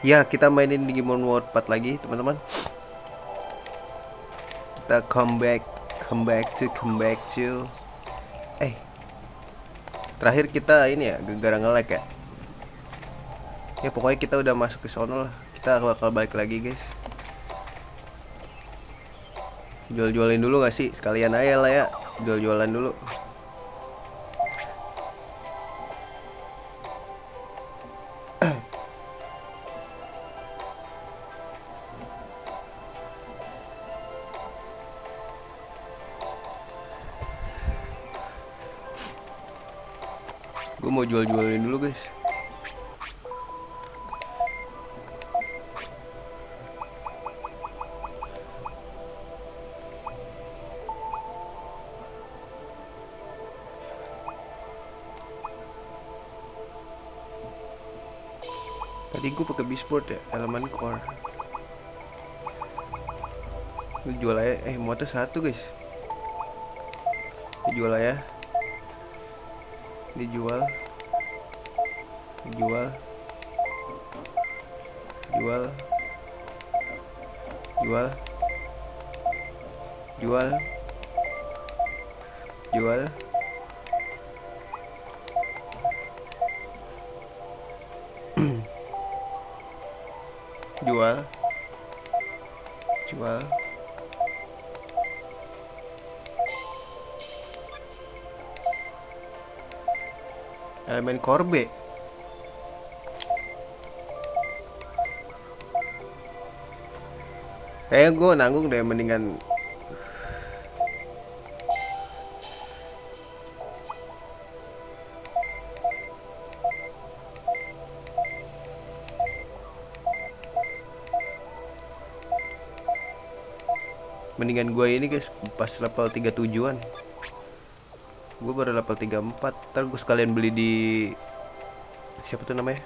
Ya, kita mainin di Digimon World 4 lagi, teman-teman. Kita come back to. Eh, terakhir kita ini ya, gara-gara nge-lag ya. Ya pokoknya kita udah masuk ke sono lah. Kita bakal balik lagi, guys. Jual-jualin dulu gak sih? Sekalian aja lah ya. Jual-jualan dulu. Gue mau jual-jualin dulu, guys. Tadi gue pakai Bisport ya, elemen core. Gue jual aja. Motor satu, guys. Dijual aja. Dijual. Jual. Jual. Jual. Jual. Jual. Jual. Jual. Elemen korbe. Kayaknya gue nanggung deh, mendingan gue ini, guys, pas level 37-an. Gue baru level 34. Ntar gue sekalian beli di siapa tuh namanya?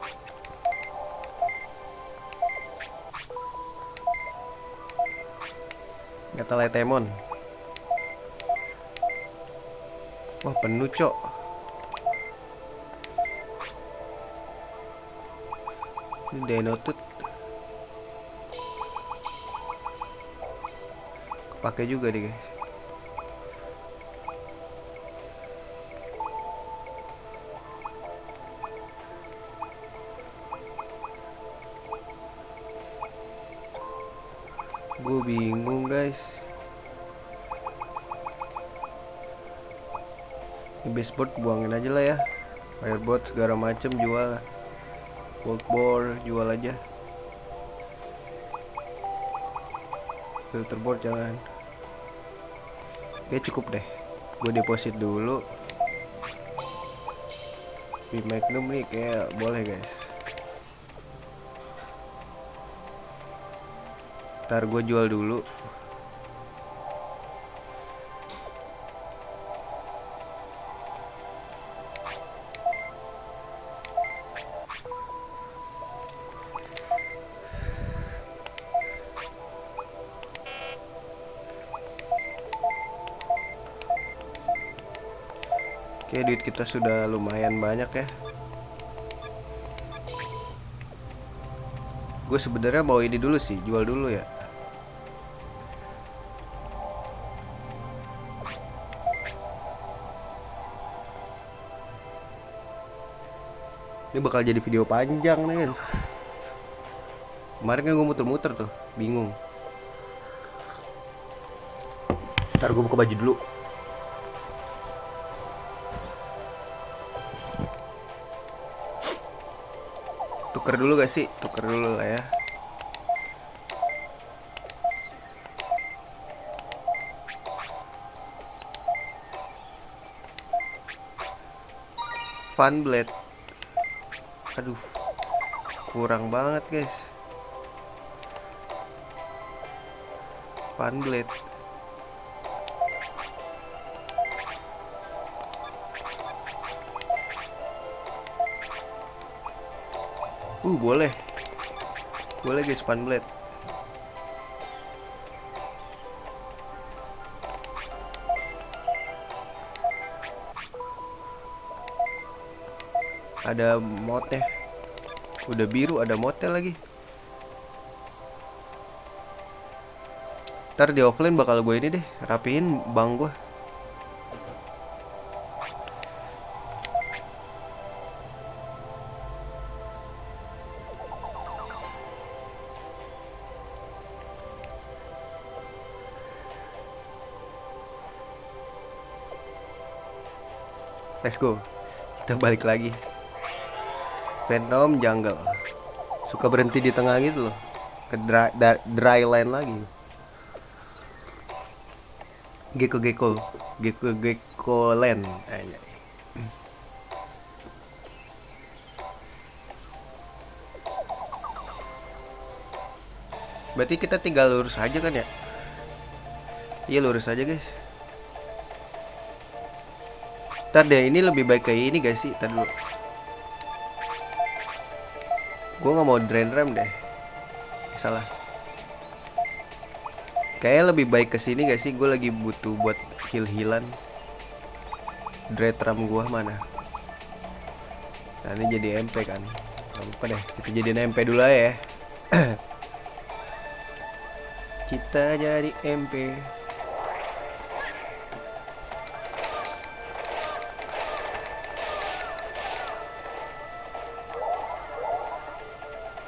Gatalaya Temon. Wah, penuh, cok. Ini Dynotut. Kepake juga deh, guys. Gue bingung, guys. Ini baseboard buangin aja lah ya. Fireboard segala macem jual. Workboard jual aja. Filterboard jangan. Oke, cukup deh. Gue deposit dulu. Di Magnum nih kayak boleh, guys. Ntar gue jual dulu. Oke, duit kita sudah lumayan banyak ya. Gue sebenarnya mau ini dulu sih, jual dulu ya. Ini bakal jadi video panjang nih. Kemarin kan gue muter-muter tuh, bingung. Ntar gue buka baju dulu. Tuker dulu gak sih? Tuker dulu lah ya. Fun Blade. Aduh, kurang banget, guys. Fun Blade. Boleh. Boleh, guys, Fun Blade. Ada modnya. Udah biru, ada modnya lagi. Ntar di offline bakal gue ini deh, rapiin bang gue. Let's go. Kita balik lagi. Venom Jungle. Suka berhenti di tengah gitu loh. Ke dry line lagi. Gecko land. Berarti kita tinggal lurus aja kan ya? Iya lurus aja guys. Ntar deh, ini lebih baik kayak ini guys sih. Ntar dulu. Gue gak mau drain rem deh. Salah. Kayaknya lebih baik kesini gak sih? Gue lagi butuh buat heal-healan. Dread ram gue mana? Nah ini jadi MP kan. Gak apa deh, kita jadiin MP dulu aja ya. Kita jadi MP.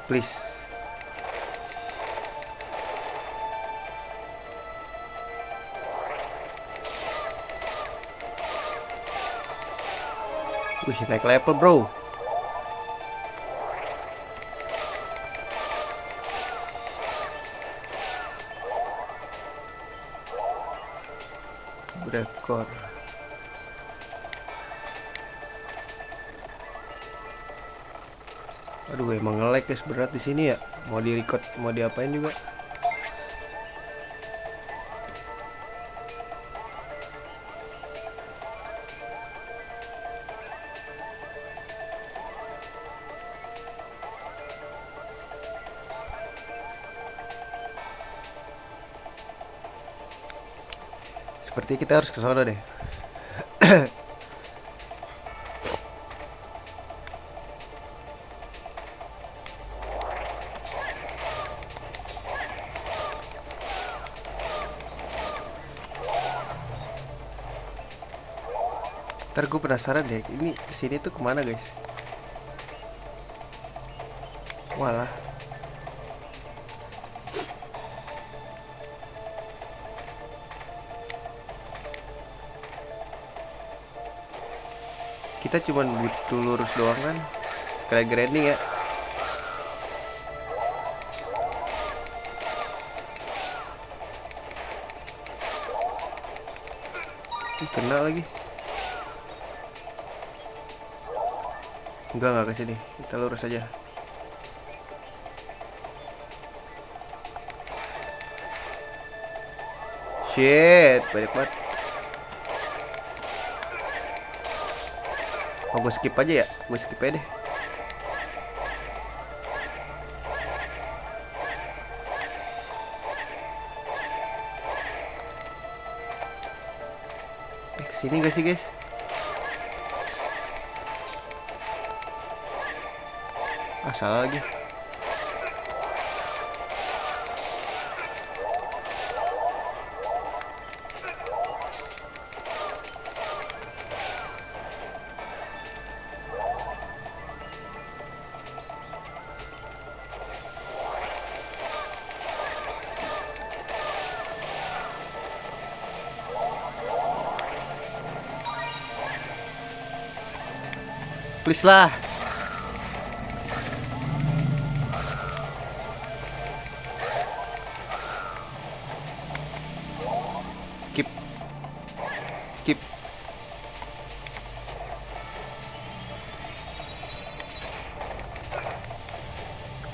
Please. Wih, naik level bro. Rekor. Aduh, emang nge-lag guys berat di sini ya. Mau di record, mau diapain juga. Seperti kita harus ke sana deh. Ntar gue penasaran deh, ini sini tuh kemana guys? Walah. Kita cuma butuh lurus doang kan? Sekali grinding ya. Ih, kena lagi. Enggak ke sini. Kita lurus aja. Shit, banyak banget. Oh, gue skip aja ya. Gue skip aja deh. Kesini gak sih guys? Ah, salah lagi. Please lah. Skip.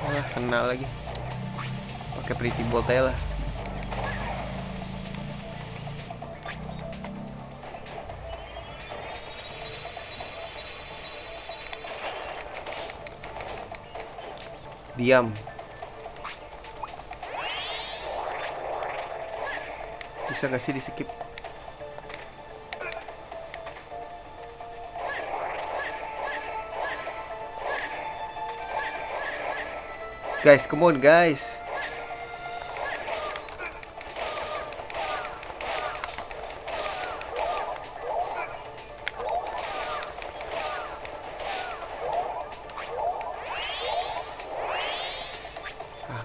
Ah, kena lagi. Pakai pretty bolt aja lah. Diam. Bisa gak sih di skip? Guys, come on guys.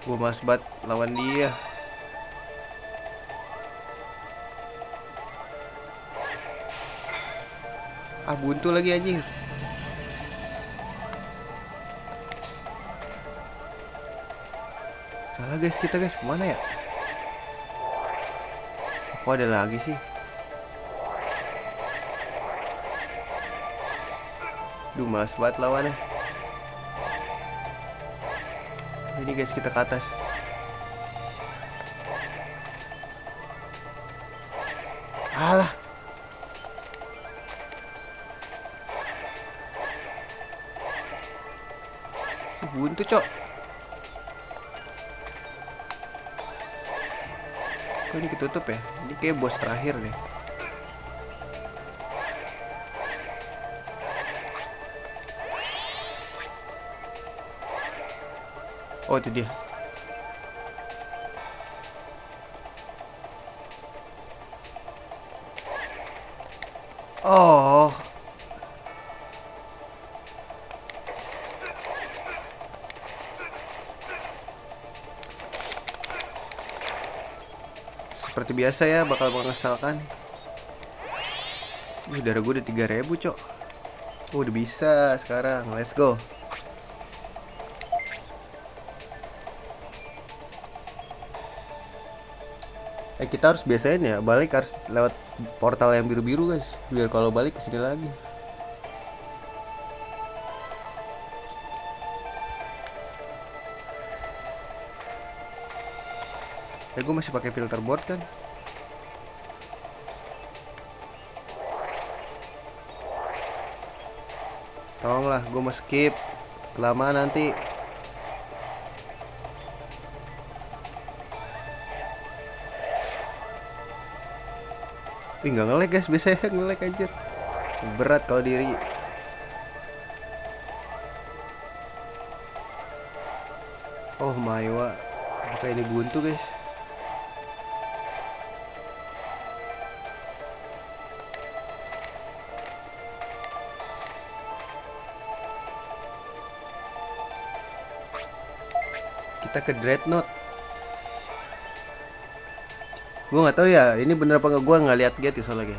Gue males banget lawan dia. Buntu lagi anjing. Salah guys, kita guys, kemana ya? Kok ada lagi sih? Duh, malas banget lawannya. Ini guys, kita ke atas. Alah. Buntu cok. Kok ini ketutup ya? Ini kayak bos terakhir deh. Oh, itu dia. Oh. Seperti biasa ya, bakal mengesalkan. Darah gue udah 3000 cok. Udah bisa sekarang, let's go. Kita harus biasain ya, balik harus lewat portal yang biru-biru guys, biar kalau balik ke sini lagi. Gue masih pakai filter board kan. Tolonglah, gue mau skip. Kelamaan nanti. Nggak nge-lag guys, biasanya nge-lag anjir. Berat kalau diri. Oh my wa. Kayak ini buntu guys. Kita ke Dreadnought. Gue nggak tahu ya, ini bener apa nggak, gue nggak lihat gate ya soalnya.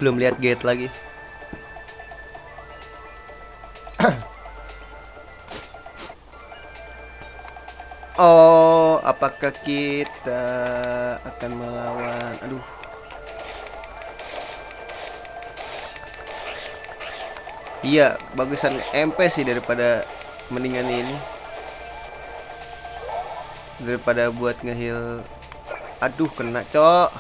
Belum lihat gate lagi. Oh, apakah kita akan melawan? Aduh. Iya, bagusan MP sih daripada mendingan ini. Daripada buat ngeheal. Aduh, kena cok.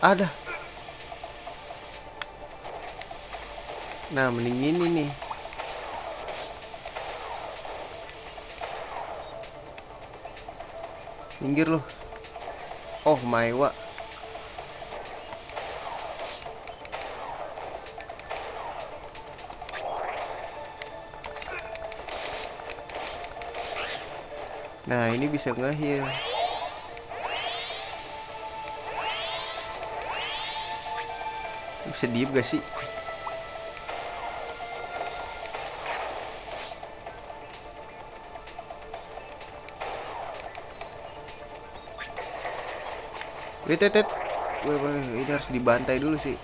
Ada. Nah, mending ini nih. Minggir loh. Oh my wa. Nah, ini bisa nge-heal. Bisa diem gak sih? Wait. Ini harus dibantai dulu sih.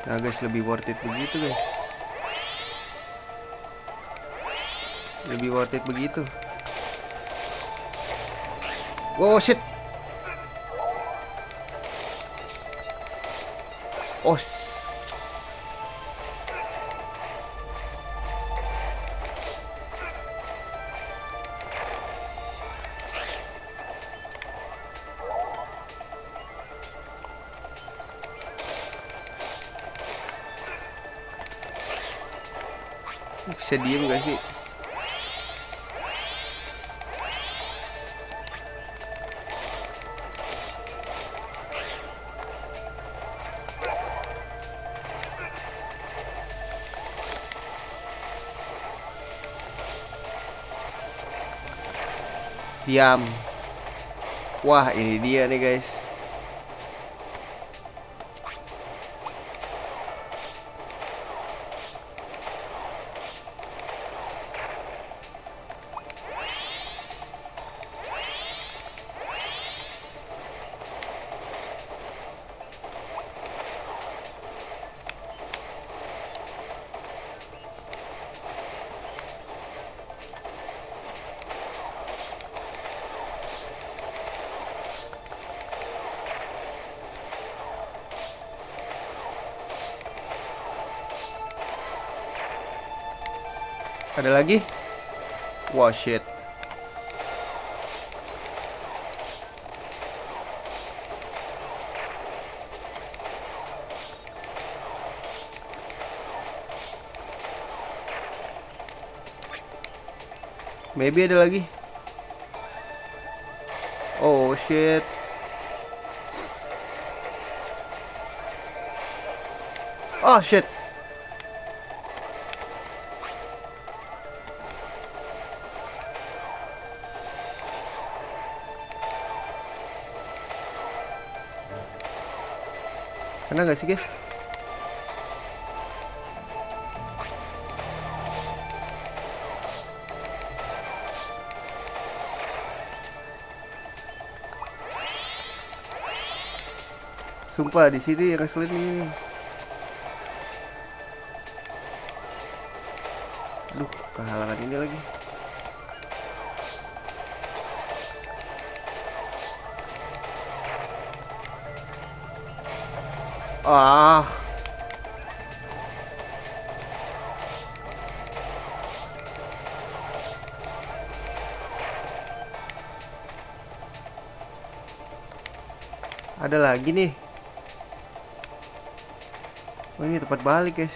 Nah guys, lebih worth it begitu guys. Lebih worth it begitu. Oh shit. Oh. Bisa diem gak sih? Diam. Wah, ini dia nih guys. Ada lagi? Wow, shit. Maybe ada lagi. Oh shit. Oh shit. Kena gak sih guys? Sumpah di sini yang ngeselin ini. Aduh, kehalangan ini lagi. Ah. Ada lagi nih. Oh, ini tempat balik guys.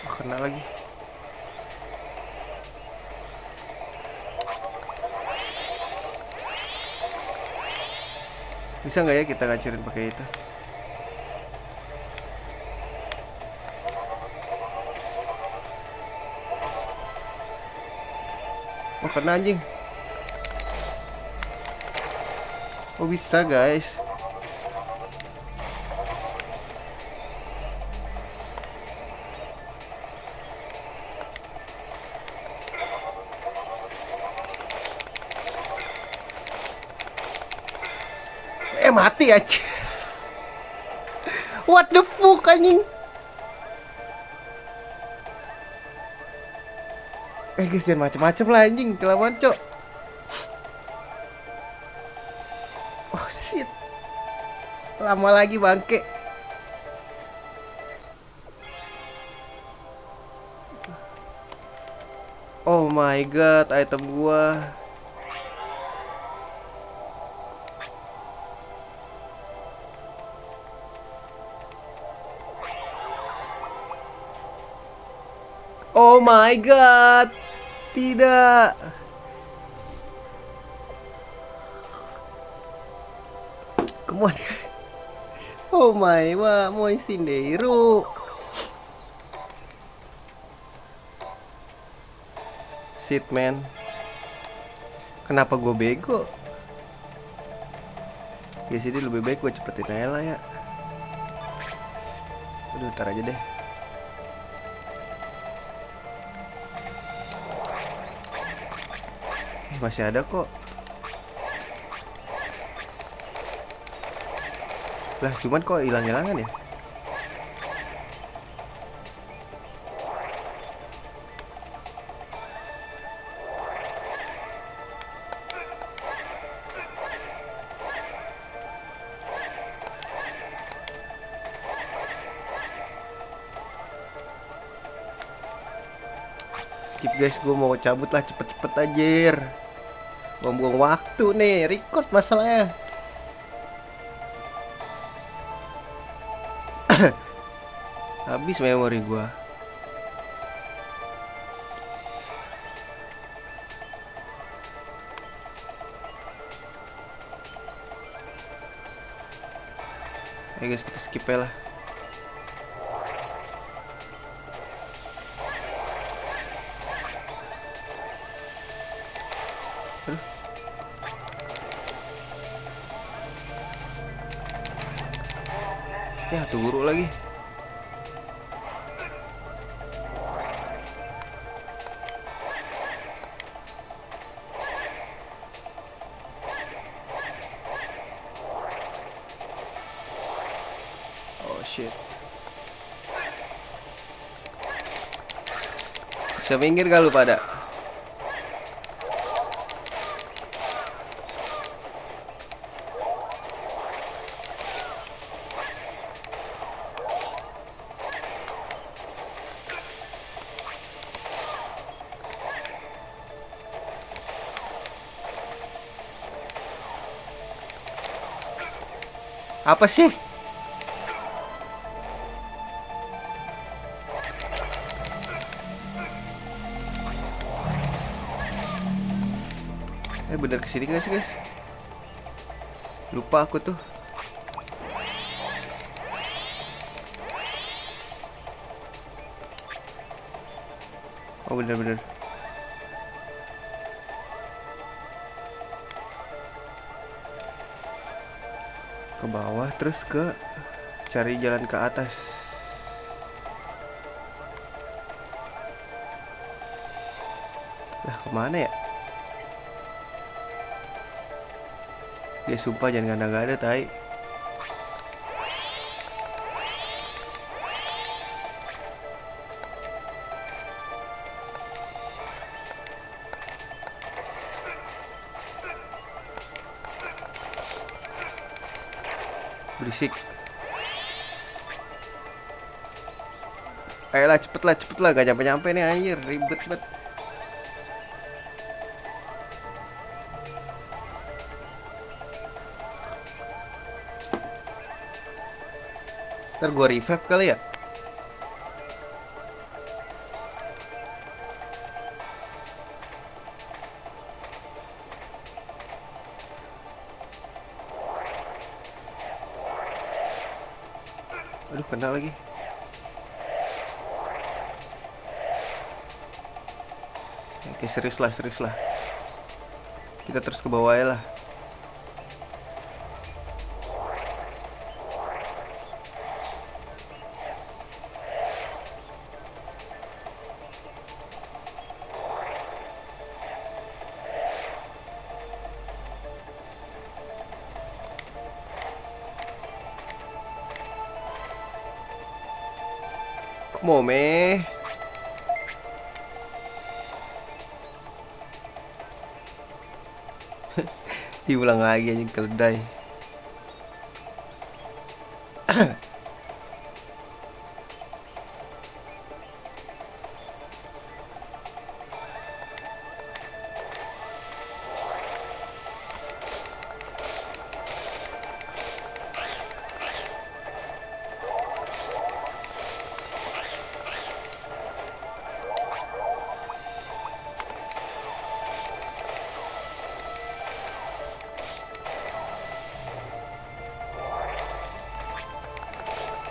Oh, kena lagi. Bisa nggak ya kita ngancurin pakai itu? Oh, kena anjing. Oh, bisa guys. Mati aja. What the fuck anjing. Guys, jangan macem-macem lah anjing, kelamaan cok. Oh shit. Lama lagi bangke. Oh my god, item gua. Oh my god. Tidak. Come on. Oh my, wa moy sindeiro. Shit man. Kenapa gue bego? Ya sini lebih baik gue cepetin aja lah ya. Udah, ntar aja deh. Masih ada kok. Lah cuman kok hilang-hilangan ya? Skip guys, gue mau cabut lah, cepet-cepet anjir. Buang-buang waktu nih, record masalahnya. Habis memori gua. Ayo guys, kita skip aja lah. Aduh. Ya, tuh guru lagi. Oh shit. Bisa minggir gak lu pada? Apa sih? Bener kesini gak sih guys? Lupa aku tuh. Oh bener-bener. Ke bawah terus ke cari jalan ke atas. Lah kemana ya? Dia sumpah jangan gada-gada tai. Berisik. Ayolah cepet lah gak nyampe-nyampe nih anjir, ribet banget. Ntar gua revive kali ya. Aduh kena lagi. Oke serius lah. Kita terus ke bawah ya lah. Mau meh. Diulang lagi anjing keledai.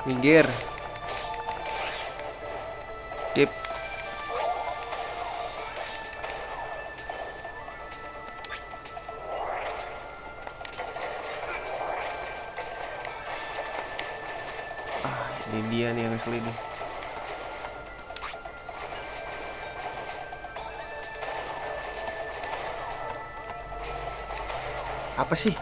Minggir. Skip. Ini dia nih yang ngeselin nih. Apa sih?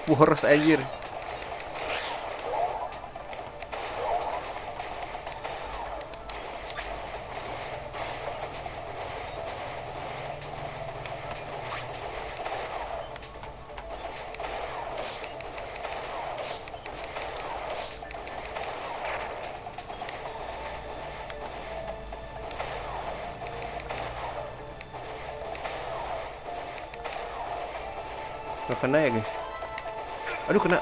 Boros anjir. Gak kena ya guys. Aduh kena.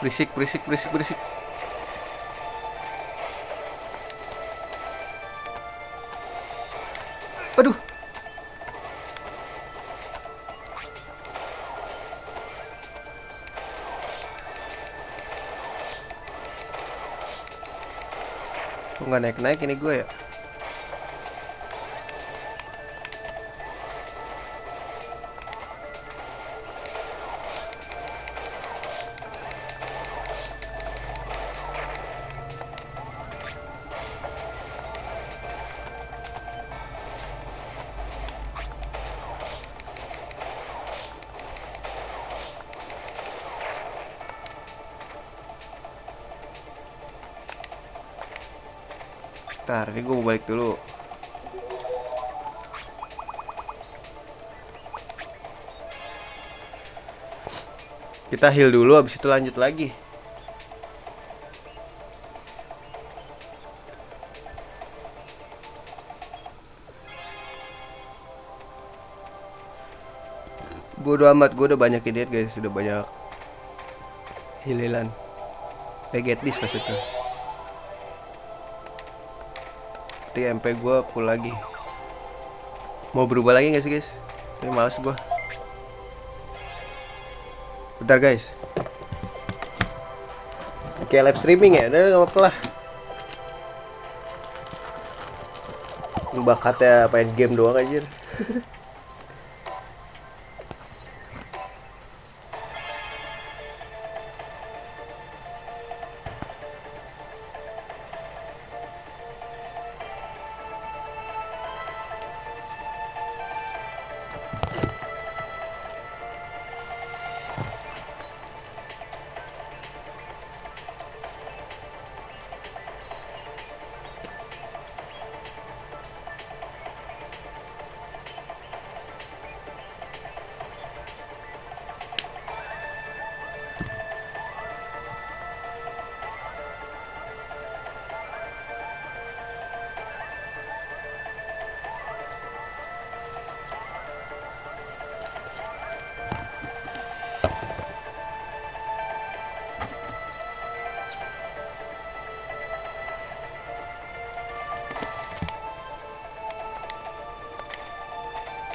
Berisik. Aduh. Kok nggak naik ini gue ya? Ntar, ini gue mau balik dulu. Kita heal dulu, abis itu lanjut lagi. Bodo amat, gue udah banyak idiot guys. Udah banyak heal-healan. Get this maksudnya. MP gue full lagi. Mau berubah lagi gak sih guys? Ini males gue. Bentar guys. Kayak live streaming ya? Udah gak apa-apa lah. Bakatnya main game doang aja.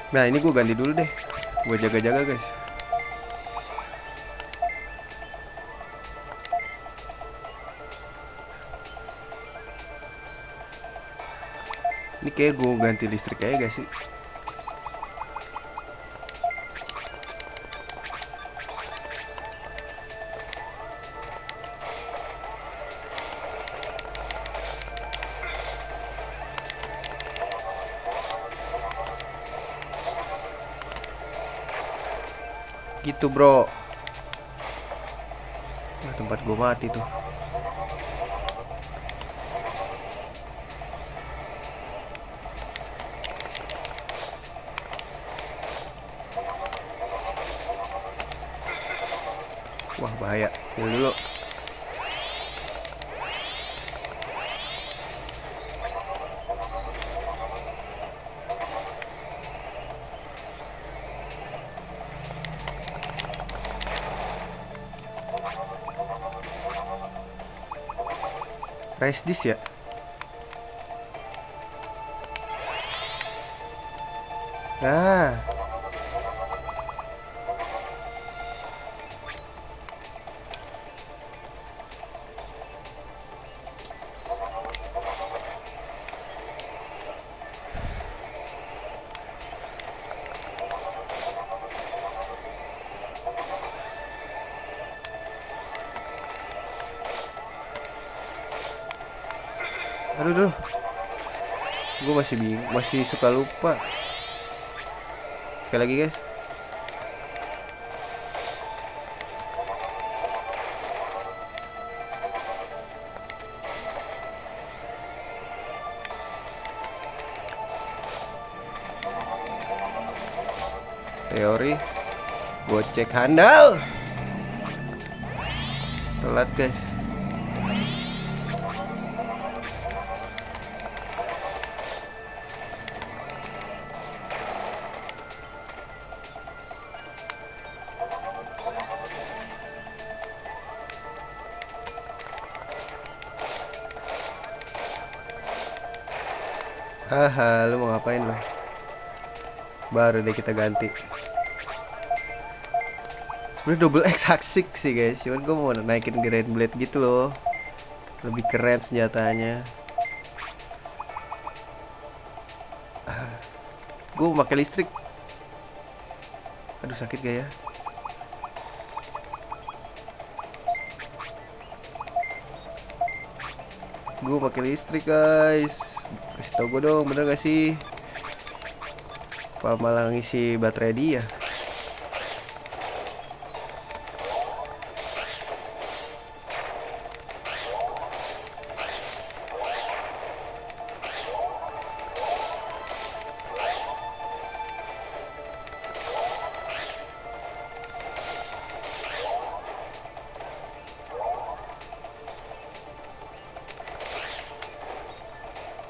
Nah ini gue ganti dulu deh. Gue jaga-jaga guys. Ini kayak gue ganti listrik aja gak sih? Gitu bro. Nah, tempat gue mati tuh. Wah bahaya. Heal dulu. Raise this ya. Nah. Aduh, aduh. Gue masih bingung, masih suka lupa. Sekali lagi guys. Teori. Gue cek handal. Telat guys. Haha, lu mau ngapain lo? Baru deh kita ganti. Sebenernya double X asik sih guys, cuman gue mau naikin Grand Blade gitu loh. Lebih keren senjatanya. Gue mau pakai listrik. Aduh, sakit gak ya? Gue pakai listrik guys. Kasih tau gue dong, bener gak sih? Apa malah ngisi baterai dia?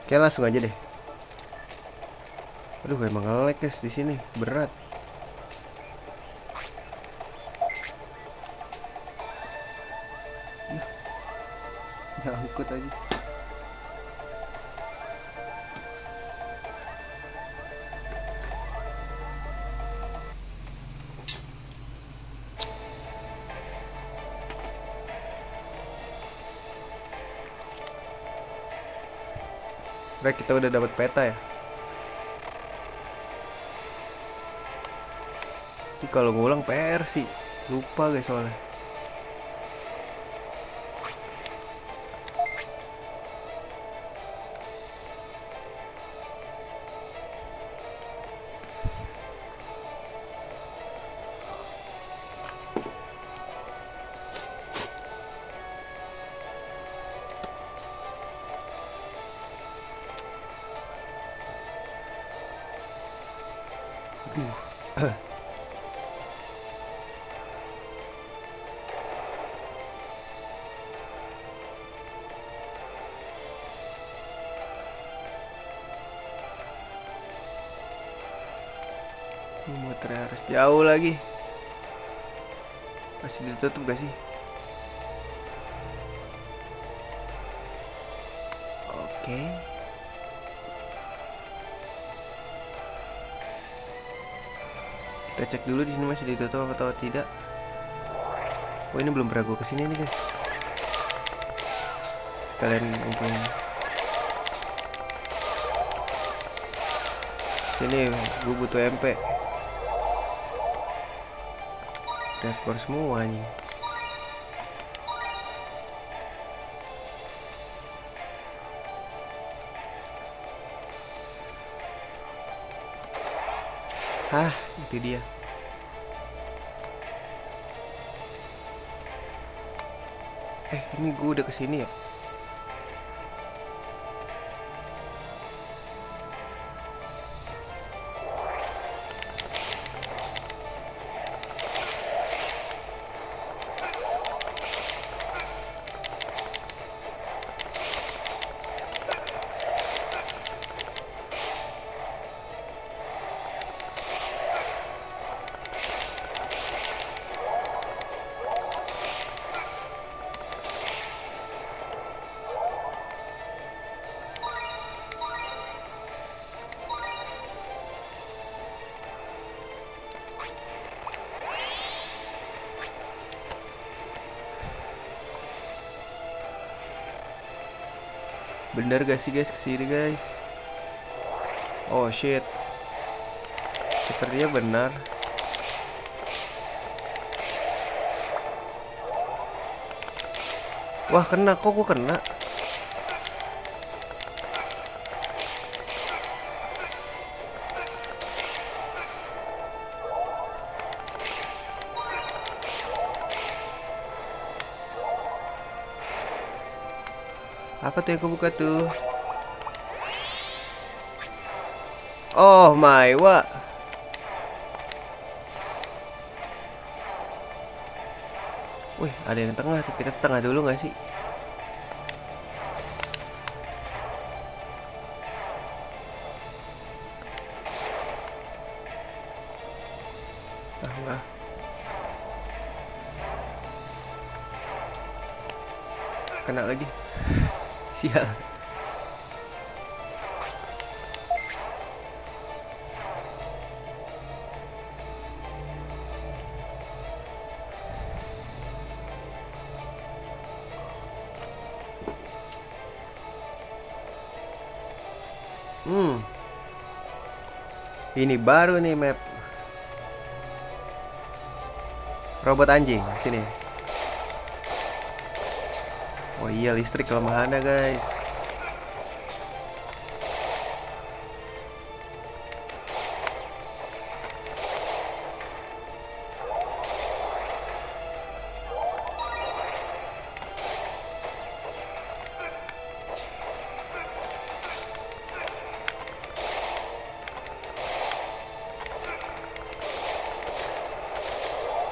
Oke, langsung aja deh. Aduh, emang nge-lag guys di sini, berat. Ya, nyangkut aja. Udah, kita udah dapat peta ya. Ini kalau ngulang PR sih, lupa guys soalnya. Muter harus jauh lagi. Masih ditutup gak sih? Oke. Kita cek dulu di sini masih ditutup atau tidak. Oh, ini belum pernah gue kesini nih guys. Sekalian ngumpulin. Sini gue butuh MP. Rekor semua anjing. Hah, itu dia. Ini gue udah kesini ya. Bener gak sih guys kesini guys? Oh shit, sepertinya benar. Wah, kena, kok gue kena? Apa tuh yang kebuka tuh? Oh my, wah. Wih, ada yang tengah tuh. Kita tengah dulu gak sih? Ah, enggak. Kena lagi. Sial. Ini baru nih map. Robot anjing sini. Oh iya, listrik kelemahannya guys.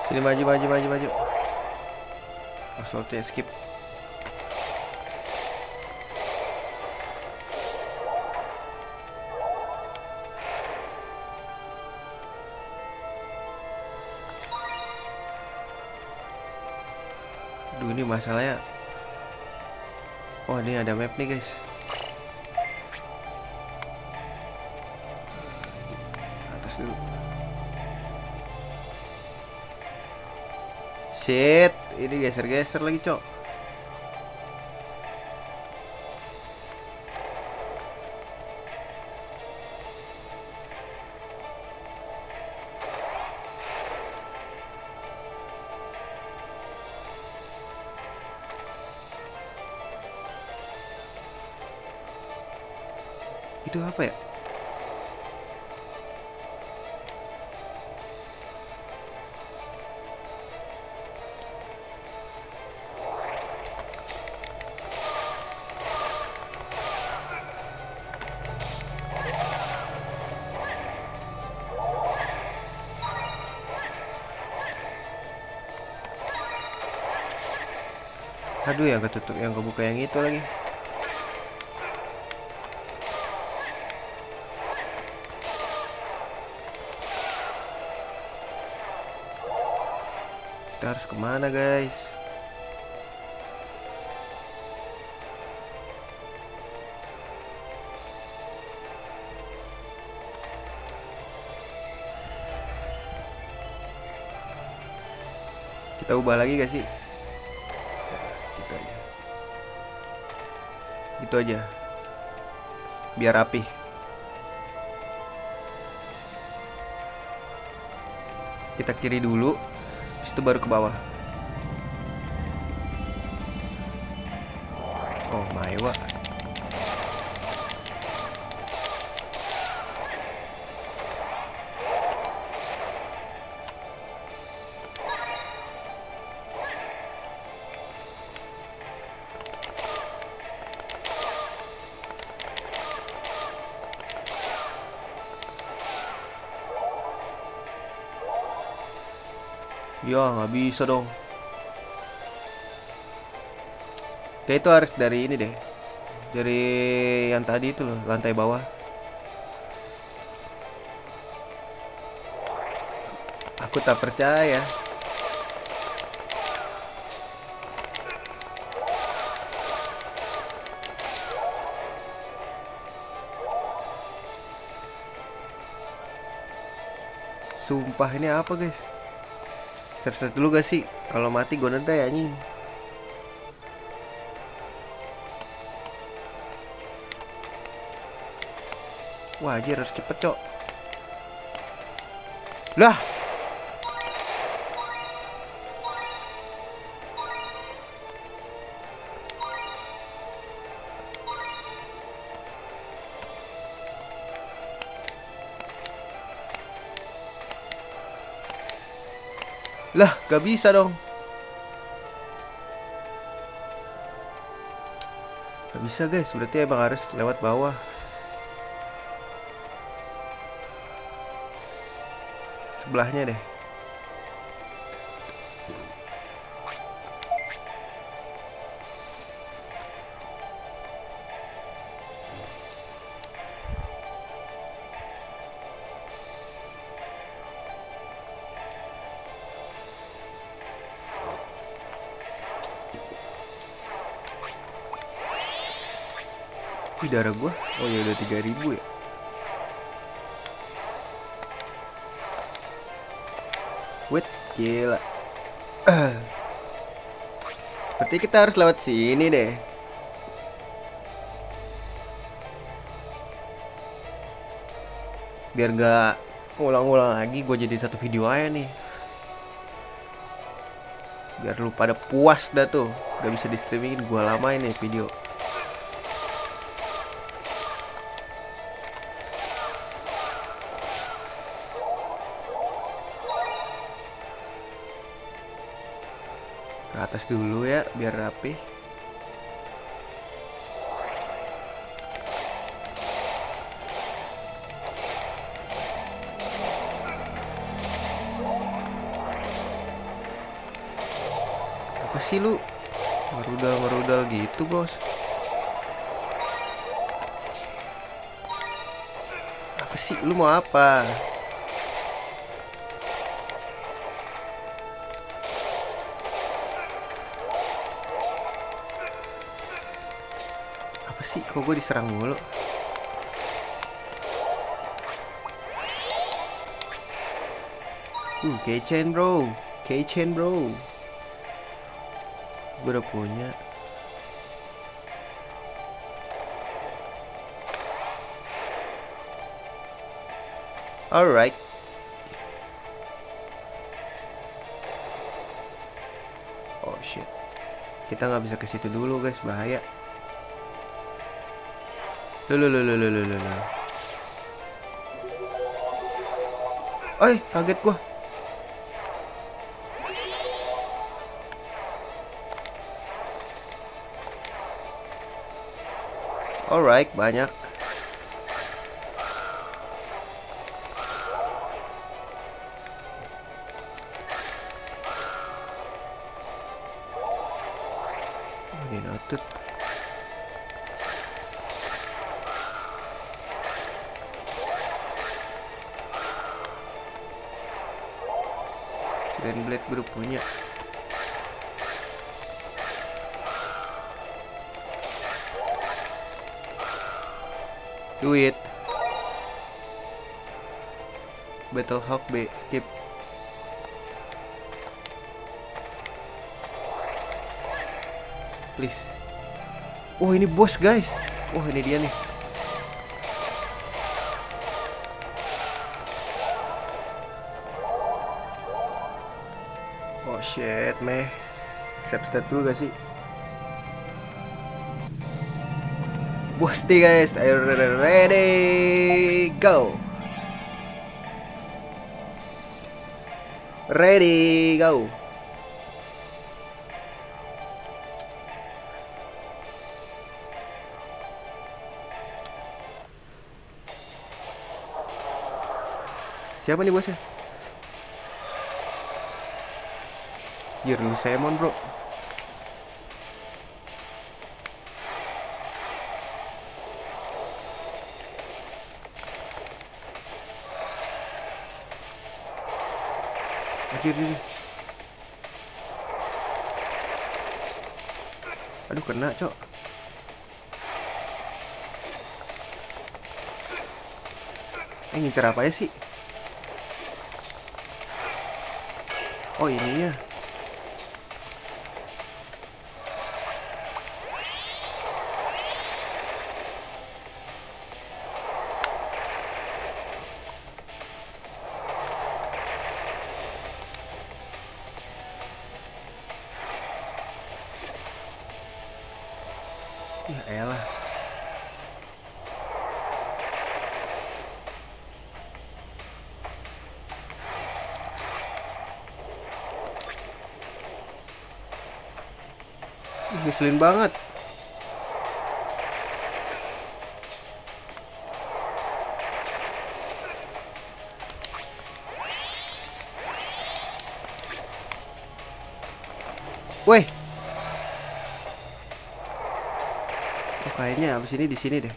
Sini, maju. Assault skip. Aduh, ini masalahnya. Oh, ini ada map nih guys. Atas dulu. Shit, ini geser-geser lagi, cok. Itu apa ya? Aduh, yang ketutup, yang kebuka yang itu lagi. Kita harus kemana guys? Kita ubah lagi gak sih? Gitu aja. Gitu aja. Biar rapi. Kita kiri dulu, habis itu baru ke bawah. Oh my, wah. Ya, nggak bisa dong. Kayak itu harus dari ini deh. Dari yang tadi itu loh, lantai bawah. Aku tak percaya. Sumpah, ini apa guys? Set dulu gak sih? Kalau mati gue neda ya anjing. Wah, anjir harus cepet, cok. Lah. Lah, gak bisa dong. Gak bisa guys, berarti emang harus lewat bawah. Sebelahnya deh. Ih, darah gua. Oh ya udah 3000 ya. Wait, gila. Berarti kita harus lewat sini deh. Biar gak ngulang-ngulang lagi, gue jadi satu video aja nih. Biar lu pada puas dah tuh. Gak bisa di streamingin, gue lamain nih video. Ke atas dulu ya, biar rapi. Apa sih lu? Merudal-merudal gitu, bos. Apa sih? Lu mau apa? Apa sih? Kok gue diserang mulu? Keychain bro. Keychain bro. Gue udah punya. Alright. Oh shit. Kita nggak bisa ke situ dulu guys, bahaya. Loh. Kaget gua. Alright, banyak. Ini noted. Grand Blade Group punya. Duit. Battlehawk B, skip. Please. Oh, ini bos guys. Oh, ini dia nih. Oh shit, meh. Save stat dulu gak sih? Bos nih guys, ayo ready, go. Ready, go. Siapa nih bosnya? Anjir, lu Simon bro. Anjir. Aduh, kena cok. Ngincer apa ya sih? Oh, ininya. Ya elah. Ngeselin banget. Weh, oh, kayaknya abis ini di sini deh.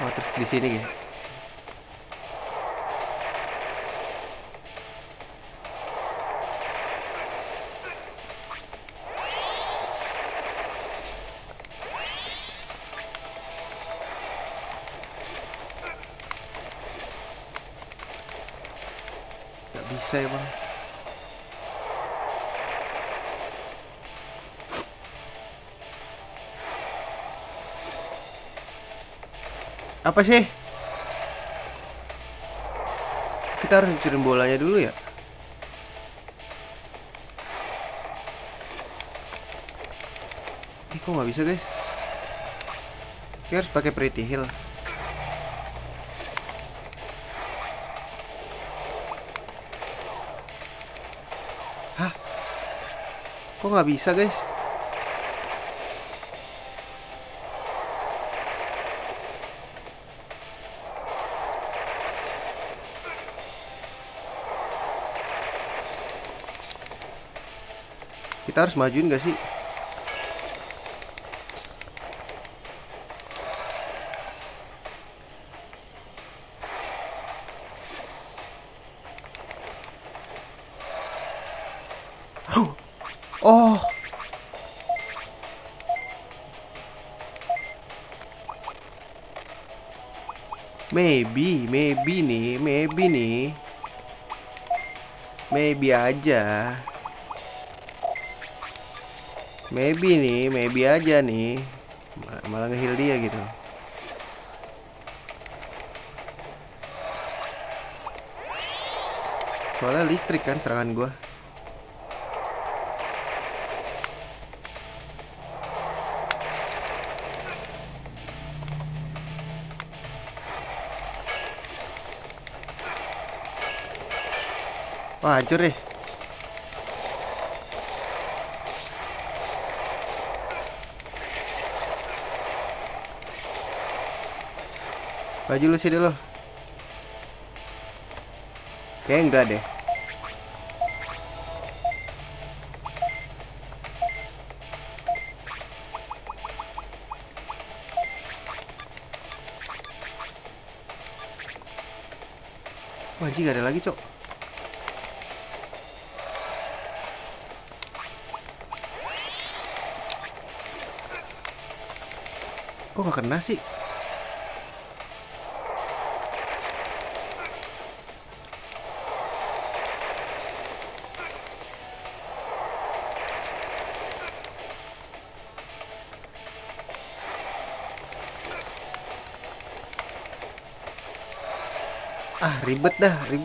Oh, terus di sini ya. Gak bisa ya bang. Apa sih? Kita harus hancurin bolanya dulu ya. Kok nggak bisa guys? Kita harus pakai Pretty Heal. Hah? Kok nggak bisa guys? Kita harus majuin gak sih? Oh, maybe nih, maybe aja, maybe aja nih, malah ngeheal dia gitu. Soalnya listrik kan serangan gua. Wah, hancur deh. Baju lu sini lo. Kayak enggak deh. Wah, anjing gak ada lagi, Cok. Kok gak kena sih? Ah, ribet dah. Ini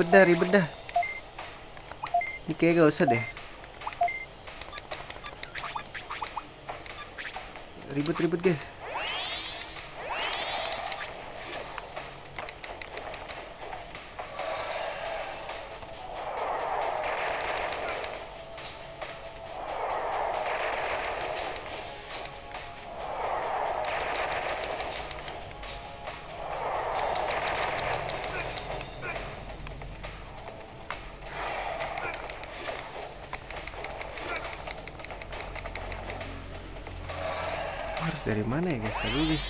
kayak gak usah deh. Ribet guys. Harus dari mana ya guys? Tadi guys.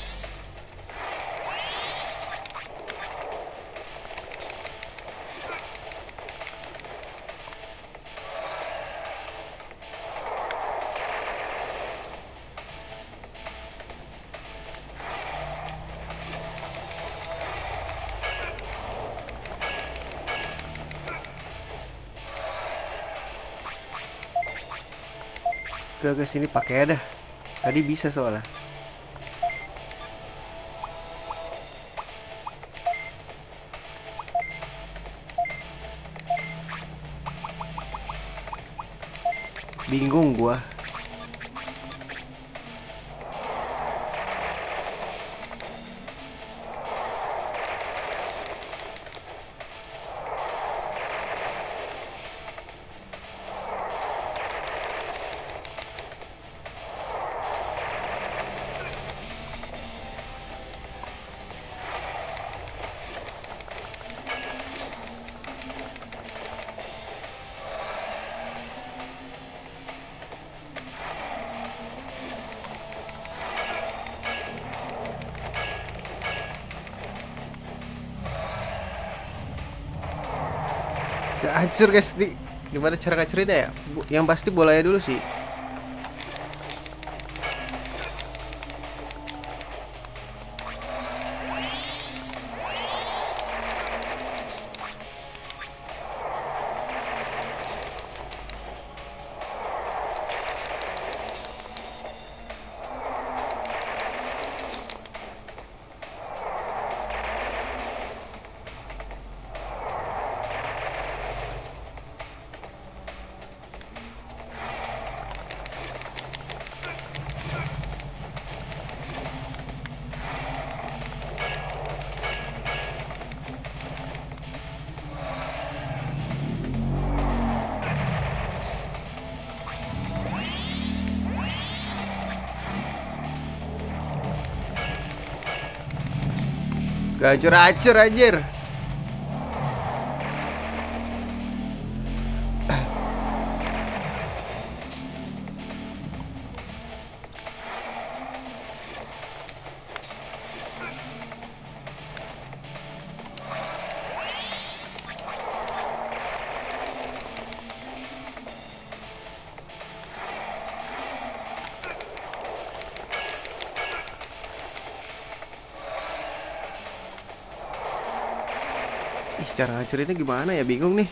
Gak sini pakai dah. Tadi bisa soalnya. Bingung gua. Hancur guys nih. Gimana cara ngancurinnya ya? Yang pasti bolanya dulu sih. Gak hancur-hancur anjir. Ih, cara ngancurinnya gimana ya? Bingung nih.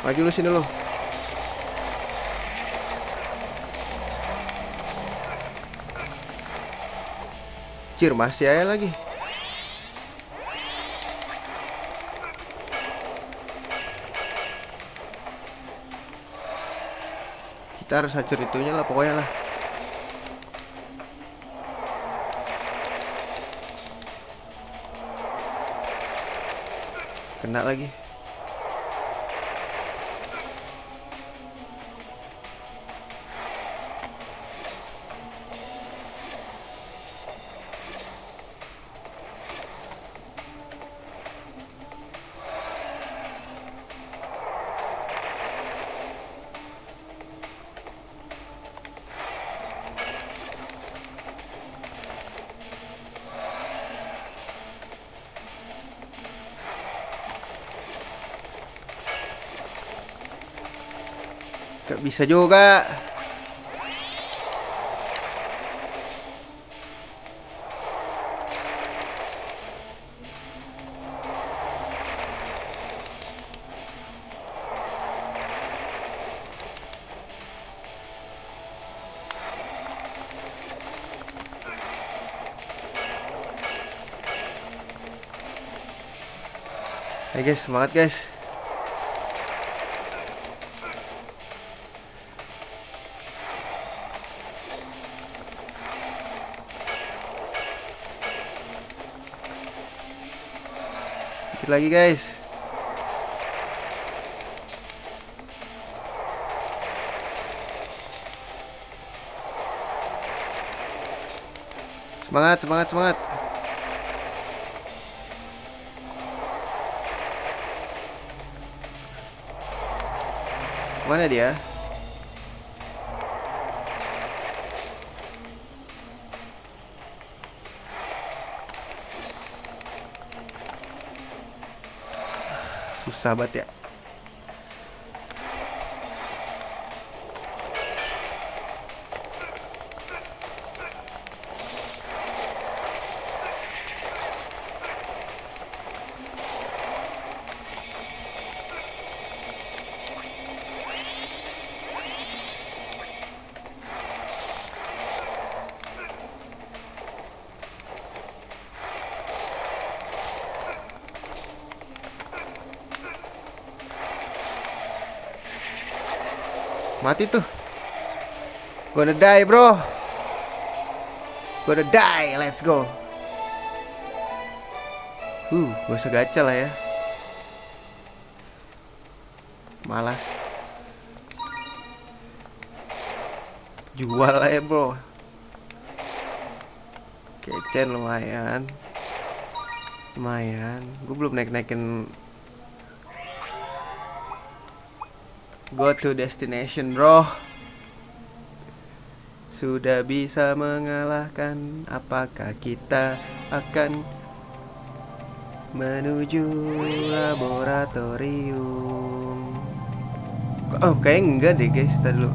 Maju lu sini lu. Cir, masih aja lagi. Kita harus hancur itunya lah pokoknya lah. Kena lagi. Gak bisa juga. Ayo guys, semangat guys. Dikit lagi guys. Semangat, semangat, semangat. Mana dia? Susah banget ya. Mati tuh. Gonna die bro. Gonna die. Let's go. Gak usah gacha lah ya. Malas. Jual aja bro. Kecen lumayan. Lumayan. Gue belum naik-naikin. Go to destination bro. sudah bisa mengalahkan. Apakah kita akan menuju laboratorium? Oh, kayaknya enggak deh guys, tadi dulu.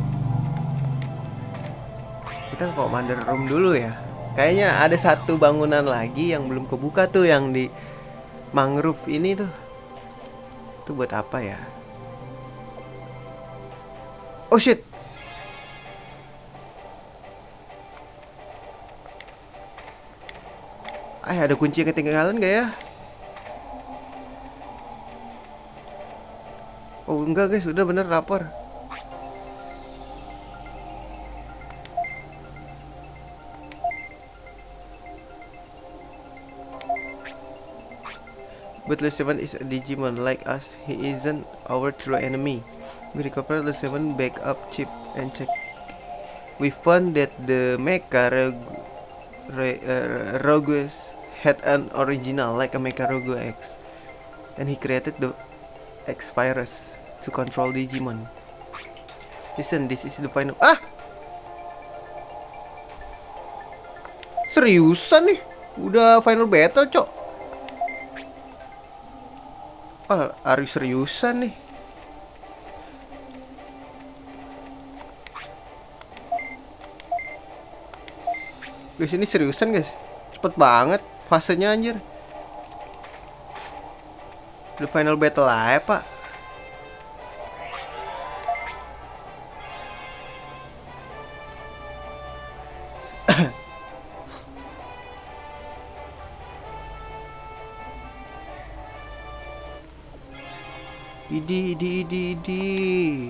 Kita ke commander room dulu ya. Kayaknya ada satu bangunan lagi yang belum kebuka tuh, yang di mangrove ini tuh. Itu buat apa ya? Oh shit. Ada kunci yang ketinggalan gak ya? Oh enggak guys, udah bener lapor. But Lucifer is a Digimon like us. He isn't our true enemy. We recovered Lucifer backup chip and check. We found that the Mecha Rogus had an original like a Mecha Rogu X, and he created the X virus to control Digimon. Listen, this is the final. Seriusan nih? Udah final battle, cok. Ari seriusan nih. Guys, ini seriusan guys. Cepet banget fasenya anjir. The final battle aja pak. Idi.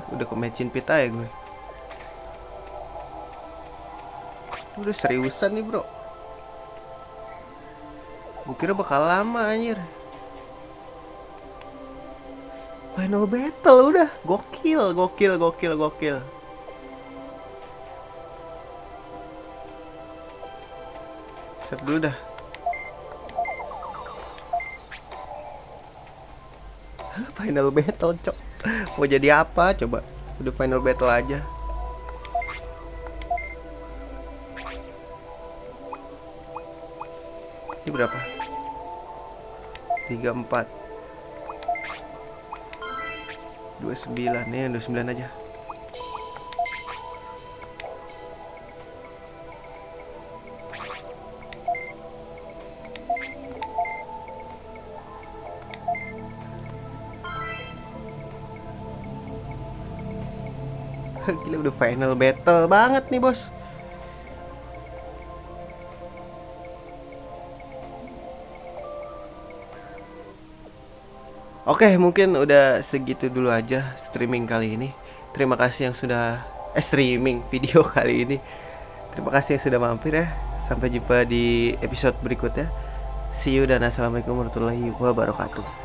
Udah ke matchin pit aja gue. Udah seriusan nih bro. Gue kira bakal lama anjir. Final battle udah. Gokil. Siap dulu dah. Final battle cok. Mau jadi apa coba? Udah final battle aja. Ini berapa? 34 29. Nih 29 aja. Gila udah final battle banget nih bos. Oke, mungkin udah segitu dulu aja streaming kali ini. Terima kasih yang sudah streaming video kali ini. Terima kasih yang sudah mampir ya. Sampai jumpa di episode berikutnya. See you dan assalamualaikum warahmatullahi wabarakatuh.